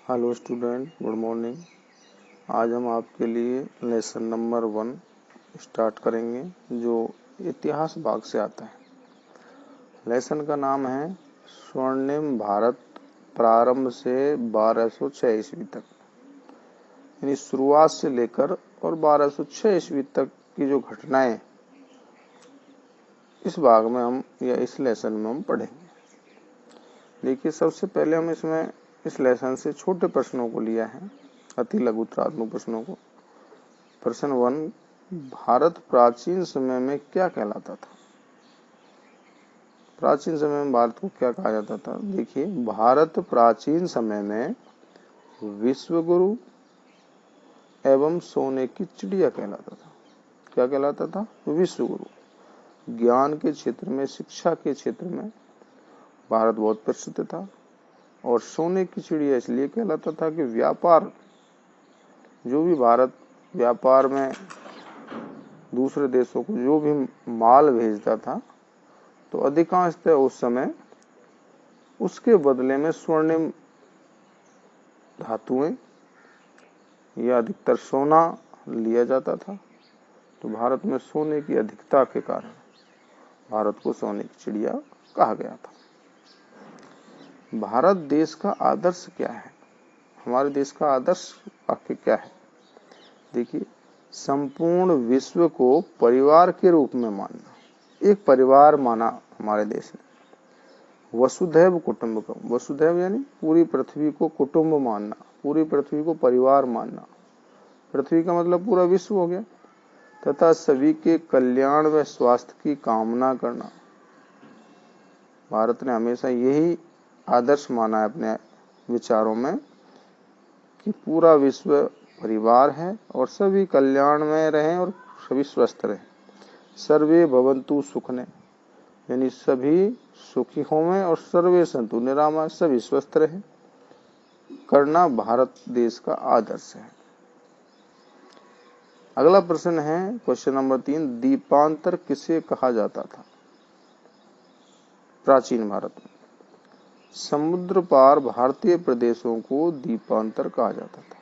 Hello student, good morning. आज हम आपके लिए लेसन नंबर 1 स्टार्ट करेंगे जो इतिहास भाग से आता है। लेसन का नाम है स्वर्णिम भारत प्रारंभ से 1206 ईस्वी तक, यानी शुरुआत से लेकर और 1206 ईस्वी तक की जो घटनाएं इस भाग में हम या इस लेसन में हम पढ़ेंगे। देखिए, सबसे पहले हम इस लेसन से छोटे प्रश्नों को लिया है, अति लघुत्रात्मक प्रश्नों को। प्रश्न 1, भारत प्राचीन समय में क्या कहलाता था? प्राचीन समय में भारत को क्या कहा जाता था? देखिए, भारत प्राचीन समय में विश्व गुरु एवं सोने की चिड़िया कहलाता था। क्या कहलाता था? विश्व गुरु। ज्ञान के क्षेत्र में, शिक्षा के क्षेत्र में भारत बहुत प्रसिद्ध था। और सोने की चिड़िया इसलिए कहलाता था कि व्यापार, जो भी भारत व्यापार में दूसरे देशों को जो भी माल भेजता था, तो अधिकांशतः उस समय उसके बदले में स्वर्णिम धातुएं या अधिकतर सोना लिया जाता था। तो भारत में सोने की अधिकता के कारण भारत को सोने की चिड़िया कहा गया था। भारत देश का आदर्श क्या है? हमारे देश का आदर्श वाक्य क्या है? देखिए, संपूर्ण विश्व को परिवार के रूप में मानना। एक परिवार माना हमारे देश ने। वसुधैव कुटुंबकम, वसुधैव यानी पूरी पृथ्वी को कुटुंब मानना, पूरी पृथ्वी को परिवार मानना। पृथ्वी का मतलब पूरा विश्व हो गया। तथा सभी के कल्याण व स्वास्थ्य की कामना करना। भारत ने हमेशा यही आदर्श माना है अपने विचारों में कि पूरा विश्व परिवार है और सभी कल्याण में रहें और सभी स्वस्थ रहें। सर्वे भवन्तु सुखने, यानी सभी सुखी होवें और सर्वे सन्तु निरामय, सभी स्वस्थ रहें, करना भारत देश का आदर्श है। अगला प्रश्न है क्वेश्चन नंबर 3, दीपांतर किसे कहा जाता था प्राचीन भारत में? समुद्र पार भारतीय प्रदेशों को दीपांतर कहा जाता था।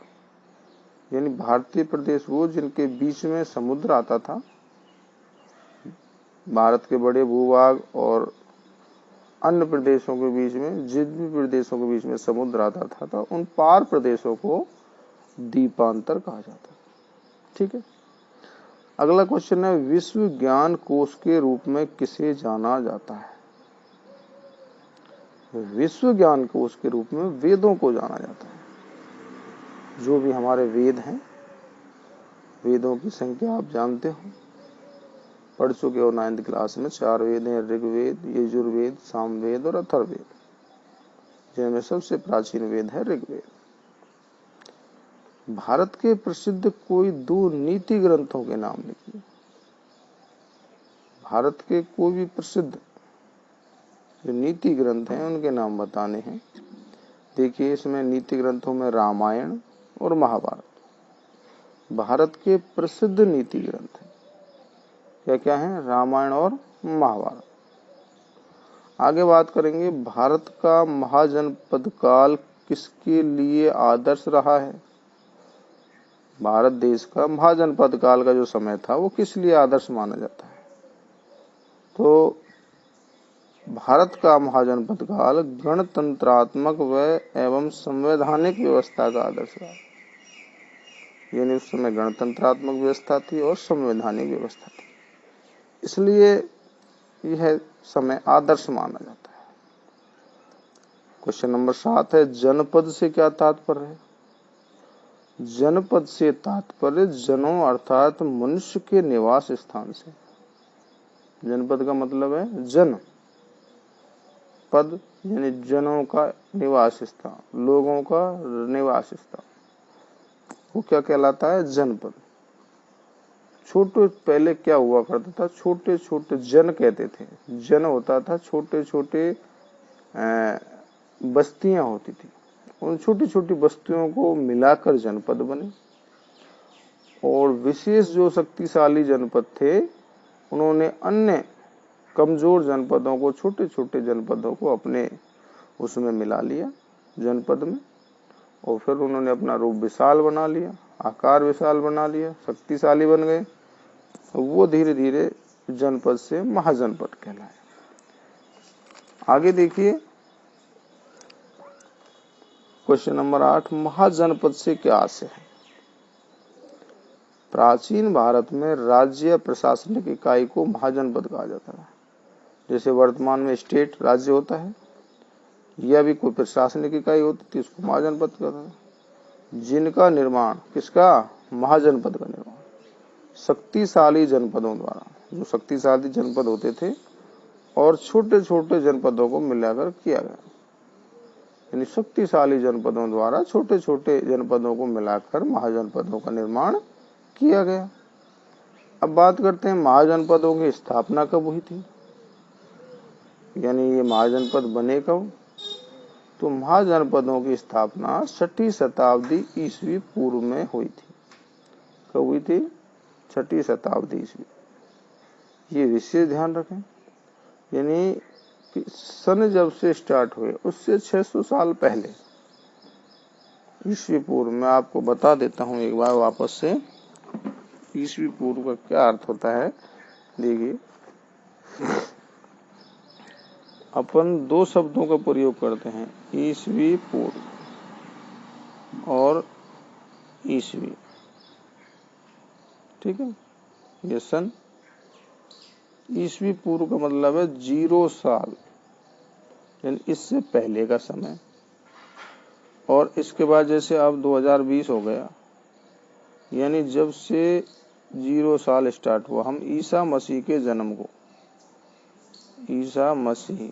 यानी भारतीय प्रदेश वो जिनके बीच में समुद्र आता था। भारत के बड़े भूभाग और अन्य प्रदेशों के बीच में, जिन भी प्रदेशों के बीच में समुद्र आता था, उन पार प्रदेशों को दीपांतर कहा जाता था। ठीक है। अगला क्वेश्चन है, विश्व ज्ञान कोश के रूप में किसे जाना जाता है? विश्व ज्ञान कोश के रूप में वेदों को जाना जाता है। जो भी हमारे वेद हैं, वेदों की संख्या आप जानते हो, पढ़ चुके हो 9th क्लास में। 4 वेद हैं, ऋग्वेद, यजुर्वेद, सामवेद और अथर्ववेद, जिनमें सबसे प्राचीन वेद है ऋग्वेद। भारत के प्रसिद्ध कोई 2 नीति ग्रंथों के नाम लिखिए। भारत के कोई भी प्रसिद्ध जो नीति ग्रंथ हैं उनके नाम बताने हैं। देखिए, इसमें नीति ग्रंथों में रामायण और महाभारत भारत के प्रसिद्ध नीति ग्रंथ हैं। क्या क्या हैं? रामायण और महाभारत। आगे बात करेंगे, भारत का महाजनपद काल किसके लिए आदर्श रहा है? भारत देश का महाजनपद काल का जो समय था वो किस लिए आदर्श माना जाता है? तो भारत का महाजनपद काल गणतंत्रात्मक व एवं संवैधानिक व्यवस्था का आदर्श रहा। यानी उस समय गणतंत्रात्मक व्यवस्था थी और संवैधानिक व्यवस्था थी, इसलिए यह समय आदर्श माना जाता है। क्वेश्चन नंबर 7 है, जनपद से क्या तात्पर्य है? जनपद से तात्पर्य जनों अर्थात मनुष्य के निवास स्थान से। जनपद का मतलब है जन, पद यानी जनों का निवास स्थान, लोगों का निवास स्थान, वो क्या कहलाता है? जनपद। छोटे पहले क्या हुआ करता था? छोटे छोटे जन कहते थे। जन होता था छोटे छोटे बस्तियां होती थी, उन छोटी छोटी बस्तियों को मिलाकर जनपद बने। और विशेष जो शक्तिशाली जनपद थे, उन्होंने अन्य कमजोर जनपदों को, छोटे छोटे जनपदों को अपने उसमें मिला लिया, जनपद में। और फिर उन्होंने अपना रूप विशाल बना लिया, आकार विशाल बना लिया, शक्तिशाली बन गए। वो धीरे धीरे जनपद से महाजनपद कहलाए। आगे देखिए क्वेश्चन नंबर 8, महाजनपद से क्या आशय है? प्राचीन भारत में राज्य प्रशासनिक इकाई को महाजनपद कहा जाता है। जैसे वर्तमान में स्टेट राज्य होता है, यह भी कोई प्रशासनिक इकाई होती थी, उसको महाजनपद कहते हैं। जिनका निर्माण किसका? महाजनपद का निर्माण शक्तिशाली जनपदों द्वारा, जो शक्तिशाली जनपद होते थे और छोटे छोटे जनपदों को मिलाकर किया गया। यानी शक्तिशाली जनपदों द्वारा छोटे छोटे जनपदों को मिलाकर महाजनपदों का निर्माण किया गया। अब बात करते हैं महाजनपदों की स्थापना कब हुई थी, यानी ये महाजनपद बने कब? तो महाजनपदों की स्थापना 6ठी शताब्दी ईस्वी पूर्व में हुई थी। कब हुई थी? 6ठी शताब्दी ईस्वी। ये विशेष ध्यान रखें, यानी कि सन जब से स्टार्ट हुए उससे 600 साल पहले ईस्वी पूर्व। मैं आपको बता देता हूँ एक बार वापस से ईस्वी पूर्व का क्या अर्थ होता है। देखिए अपन दो शब्दों का प्रयोग करते हैं, ईस्वी पूर्व और ईस्वी, ठीक है। ये सन, ईस्वी पूर्व का मतलब है 0 साल, यानी इससे पहले का समय। और इसके बाद जैसे अब 2020 हो गया, यानी जब से 0 साल स्टार्ट हुआ, हम ईसा मसीह के जन्म को, ईसा मसीह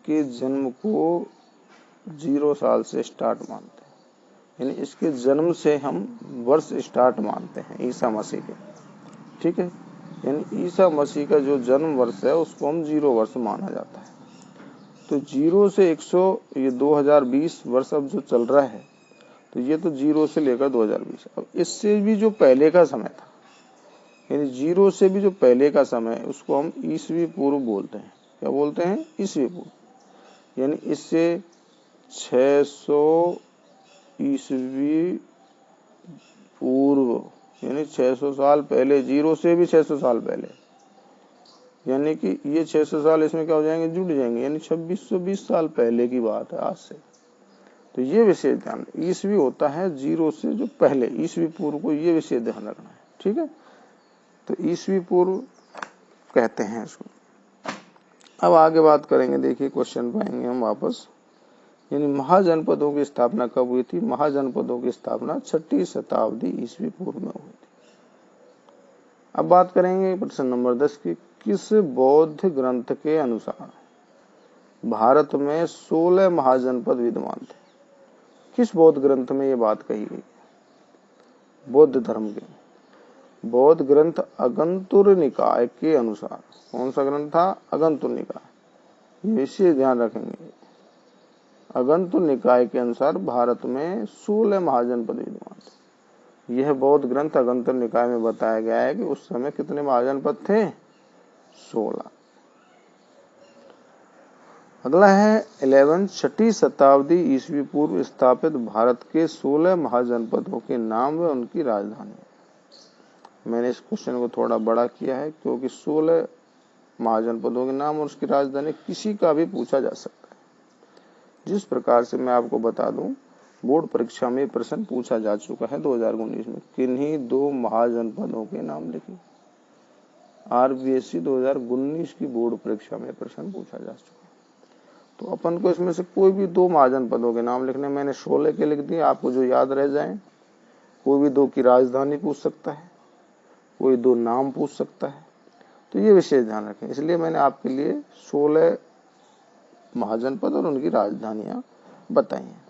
के जन्म को 0 साल से स्टार्ट मानते हैं। यानी इसके जन्म से हम वर्ष स्टार्ट मानते हैं ईसा मसीह के, ठीक है। यानी ईसा मसीह का जो जन्म वर्ष है उसको हम 0 वर्ष माना जाता है। तो 0 से 100, ये 2020 वर्ष अब जो चल रहा है, तो ये तो 0 से लेकर 2020। अब इससे भी जो पहले का समय था, यानी 0 से भी जो पहले का समय, उसको हम ईस्वी पूर्व बोलते हैं। क्या बोलते हैं? ईस्वी पूर्व। यानी इससे 600 ईस्वी पूर्व, यानी 600 साल पहले, 0 से भी 600 साल पहले, यानी कि ये 600 साल इसमें क्या हो जाएंगे? जुड़ जाएंगे। यानी 2620 साल पहले की बात है आज से। तो ये विशेष ध्यान, ईस्वी होता है 0 से जो पहले, ईस्वी पूर्व को ये विशेष ध्यान रखना है, ठीक है। तो ईस्वी पूर्व कहते हैं इसको। अब आगे बात करेंगे, देखिए क्वेश्चन पाएंगे हम वापस, यानी महाजनपदों की स्थापना कब हुई थी? महाजनपदों की स्थापना 6ठी शताब्दी ईस्वी पूर्व में हुई थी। अब बात करेंगे प्रश्न नंबर 10 की, किस बौद्ध ग्रंथ के अनुसार भारत में 16 महाजनपद विद्यमान थे? किस बौद्ध ग्रंथ में ये बात कही गई? बौद्ध धर्म के बौद्ध ग्रंथ अगंतुर निकाय के अनुसार। कौन सा ग्रंथ था? अगंतुर निकाय। ये विशेष ध्यान रखेंगे। अगंतुर निकाय के अनुसार भारत में 16 महाजनपद विद्यमान थे। यह बौद्ध ग्रंथ अगंतुर निकाय में बताया गया है कि उस समय कितने महाजनपद थे? 16। अगला है 11, 6ठी शताब्दी ईस्वी पूर्व स्थापित भारत के 16 महाजनपदों के नाम व उनकी राजधानी। मैंने इस क्वेश्चन को थोड़ा बड़ा किया है क्योंकि 16 महाजनपदों के नाम और उसकी राजधानी किसी का भी पूछा जा सकता है। जिस प्रकार से मैं आपको बता दूं, बोर्ड परीक्षा में प्रश्न पूछा जा चुका है 2019 में, किन्हीं 2 महाजनपदों के नाम लिखिए। RBSC 2019 की बोर्ड परीक्षा में प्रश्न पूछा जा चुका है। तो अपन को इसमें से कोई भी 2 महाजनपदों के नाम लिखने, मैंने 16 के लिख दिए, आपको जो याद रह जाए। कोई भी 2 की राजधानी पूछ सकता है, कोई 2 नाम पूछ सकता है। तो ये विशेष ध्यान रखें, इसलिए मैंने आपके लिए 16 महाजनपद और उनकी राजधानियां बताई हैं।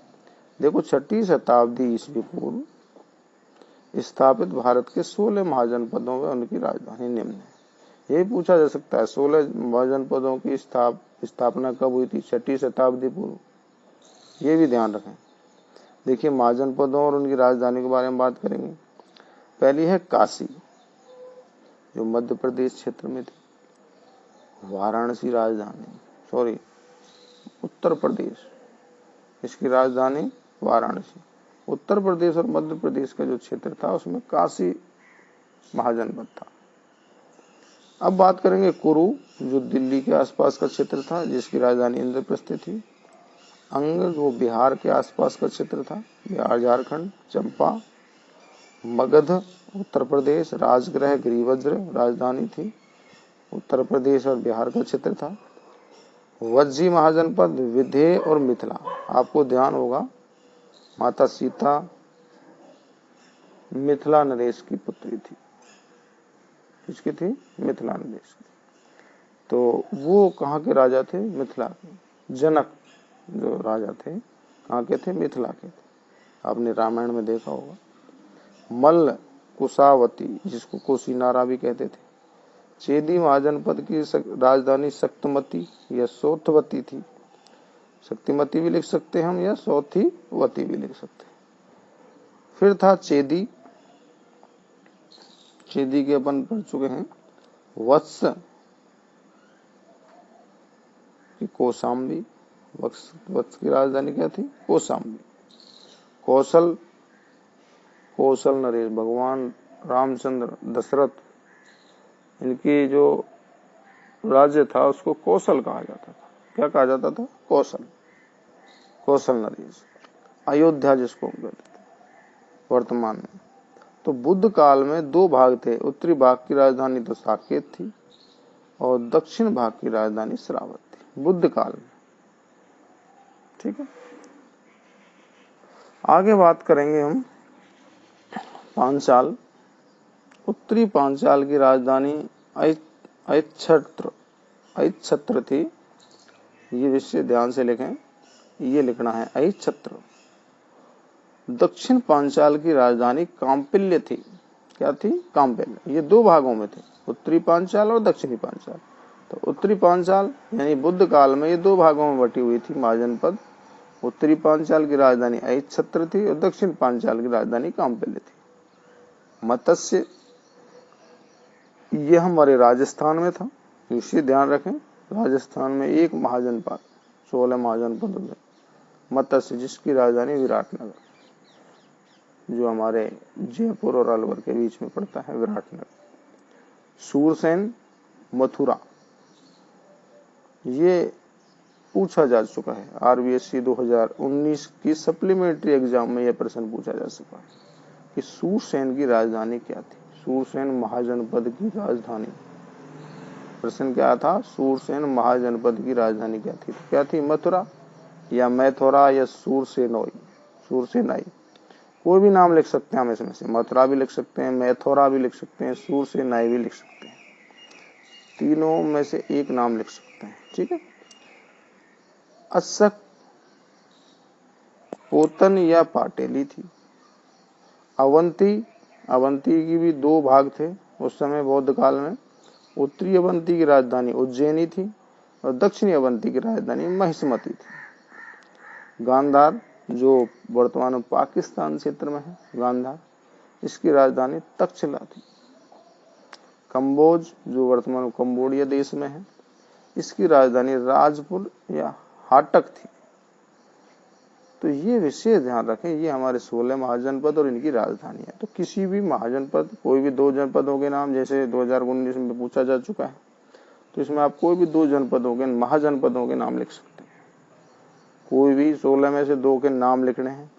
देखो 6ठी शताब्दी ईस्वी पूर्व स्थापित भारत के 16 महाजनपदों में उनकी राजधानी निम्न है। यही पूछा जा सकता है 16 महाजनपदों की स्थापना कब हुई थी? 6ठी शताब्दी पूर्व। ये भी ध्यान रखें। देखिए महाजनपदों और उनकी राजधानी के बारे में बात करेंगे। पहली है काशी, जो मध्य प्रदेश क्षेत्र में थी। वाराणसी राजधानी, उत्तर प्रदेश, इसकी राजधानी वाराणसी। उत्तर प्रदेश और मध्य प्रदेश का जो क्षेत्र था उसमें काशी महाजनपद था। अब बात करेंगे कुरु, जो दिल्ली के आसपास का क्षेत्र था, जिसकी राजधानी इंद्रप्रस्थ थी। अंग, वो बिहार के आसपास का क्षेत्र था, बिहार झारखंड। चंपा, मगध, उत्तर प्रदेश। राजगृह, गिरिवज्र, राजधानी थी, उत्तर प्रदेश और बिहार का क्षेत्र था। वज्जी महाजनपद, विंध्य और मिथिला। आपको ध्यान होगा माता सीता मिथिला नरेश की पुत्री थी। किसकी थी? मिथिला नरेश की। तो वो कहाँ के राजा थे? मिथिला के। जनक जो राजा थे कहाँ के थे? मिथिला के थे। आपने रामायण में देखा होगा। मल्ल, कुशावती, जिसको कोसीनारा भी कहते थे। चेदी महाजनपद की राजधानी शक्तिमती या सौथवती थी। शक्तिमती भी लिख सकते हैं हम या सौथीवती भी लिख सकते हैं। फिर था चेदी, चेदी के अपन पढ़ चुके हैं। वत्स की कौशाम्बी, वत्स की राजधानी क्या थी? कौशाम्बी। कौशल, कौशल नरेश, भगवान रामचंद्र दशरथ, इनकी जो राज्य था उसको कौशल कहा जाता था। क्या कहा जाता था? कौशल, कौशल नरेश। अयोध्या जिसको हम कहते थे वर्तमान में। तो बुद्ध काल में दो भाग थे। उत्तरी भाग की राजधानी तो साकेत थी और दक्षिण भाग की राजधानी श्रावत थी बुद्ध काल में। ठीक है, आगे बात करेंगे हम पांचाल। उत्तरी पांचाल की राजधानी अहिच्छत्र थी। ये विषय ध्यान से लिखें, ये लिखना है अहिच्छत्र। दक्षिण पांचाल की राजधानी काम्पिल्य थी। क्या थी? काम्पिल्य। ये दो भागों में थे, उत्तरी पांचाल और दक्षिणी पांचाल। तो उत्तरी पांचाल यानी बुद्ध काल में ये दो भागों में बटी हुई थी महाजनपद। उत्तरी पांचाल की राजधानी अहिच्छत्र थी और दक्षिण पांचाल की राजधानी काम्पिल्य थी। मत्स्य, ये हमारे राजस्थान में था, इसे ध्यान रखें। राजस्थान में एक महाजनपद, 16 महाजनपदों में मत्स्य, जिसकी राजधानी विराटनगर, जो हमारे जयपुर और अलवर के बीच में पड़ता है, विराटनगर। सूरसेन, मथुरा, ये पूछा जा चुका है। आरबीएससी 2019 की सप्लीमेंट्री एग्जाम में यह प्रश्न पूछा जा चुका है कि सूरसेन की राजधानी क्या थी? सूरसेन महाजनपद की राजधानी, प्रश्न क्या था? सूरसेन महाजनपद की राजधानी क्या थी? क्या थी? मथुरा या मैथुरा या सूरसेनोई, सूरसेनाई, कोई भी नाम लिख सकते हैं हम इसमें से। मथुरा भी लिख सकते हैं, मैथुरा भी लिख सकते हैं, सूरसेनाई भी लिख सकते हैं। तीनों में से एक नाम लिख सकते हैं। ठीक है। अशक, पोतन या पाटेली थी। अवंती, अवंती की भी दो भाग थे उस समय बौद्ध काल में। उत्तरी अवंती की राजधानी उज्जैनी थी और दक्षिणी अवंती की राजधानी महिष्मती थी। गांधार, जो वर्तमान में पाकिस्तान क्षेत्र में है, गांधार, इसकी राजधानी तक्षशिला थी। कंबोज, जो वर्तमान में कंबोडिया देश में है, इसकी राजधानी राजपुर या हाटक थी। तो ये विषय ध्यान रखें, ये हमारे 16 महाजनपद और इनकी राजधानी है। तो किसी भी महाजनपद, कोई भी दो जनपदों के नाम, जैसे 2019 में पूछा जा चुका है, तो इसमें आप कोई भी दो जनपदों के, महाजनपदों के नाम लिख सकते हैं। कोई भी 16 में से दो के नाम लिखने हैं।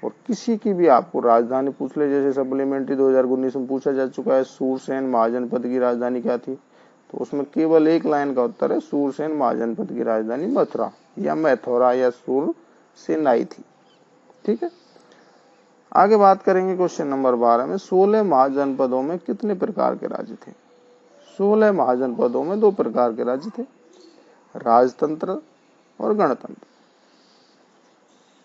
और किसी की भी आपको राजधानी पूछ ले, जैसे सप्लीमेंट्री 2019 में पूछा जा चुका है सूरसेन महाजनपद की राजधानी क्या थी, तो उसमें केवल एक लाइन का उत्तर है सूरसेन महाजनपद की राजधानी मथुरा या मैथुरा या सूरसेनाई थी। ठीक है, आगे बात करेंगे क्वेश्चन नंबर 12 में। 16 महाजनपदों में कितने प्रकार के राज्य थे? 16 महाजनपदों में दो प्रकार के राज्य थे, राजतंत्र और गणतंत्र,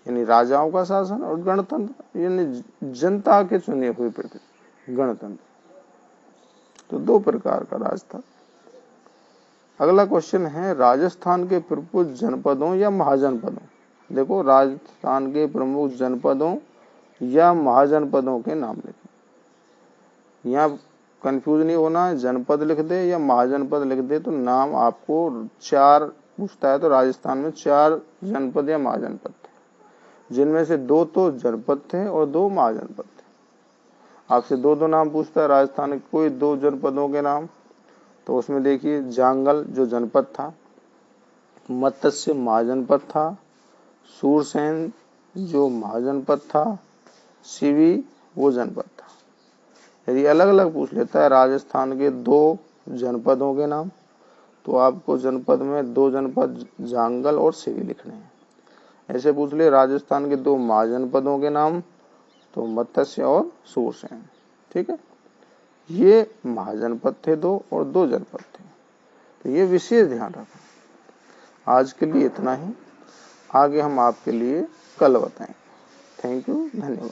यानी राजाओं का शासन, और गणतंत्र यानी जनता के चुने हुए प्रतिनिधि, गणतंत्र। तो दो प्रकार का राज था। अगला क्वेश्चन है राजस्थान के प्रमुख जनपदों या महाजनपदों। देखो, राजस्थान के प्रमुख जनपदों या महाजनपदों के नाम लिखें। यहाँ कंफ्यूज नहीं होना है, जनपद लिख दे या महाजनपद लिख दे तो नाम आपको चार पूछता है, तो राजस्थान में 4 जनपद या महाजनपद थे। जिनमें से 2 तो जनपद थे और 2 महाजनपद थे। आपसे 2 नाम पूछता है राजस्थान के कोई 2 जनपदों के नाम, तो उसमें देखिए जांगल जो जनपद था, मत्स्य महाजनपद था, सूरसेन जो महाजनपद था, सीवी वो जनपद था। यदि अलग अलग पूछ लेता है राजस्थान के 2 जनपदों के नाम, तो आपको जनपद में 2 जनपद जांगल और सीवी लिखने हैं। ऐसे पूछ ले राजस्थान के 2 महाजनपदों के नाम, तो मत्स्य और सूरसेन। ठीक है, ये महाजनपद थे 2 और 2 जनपद थे, तो ये विशेष ध्यान रखना। आज के लिए इतना ही, आगे हम आपके लिए कल बताएंगे। थैंक यू, धन्यवाद।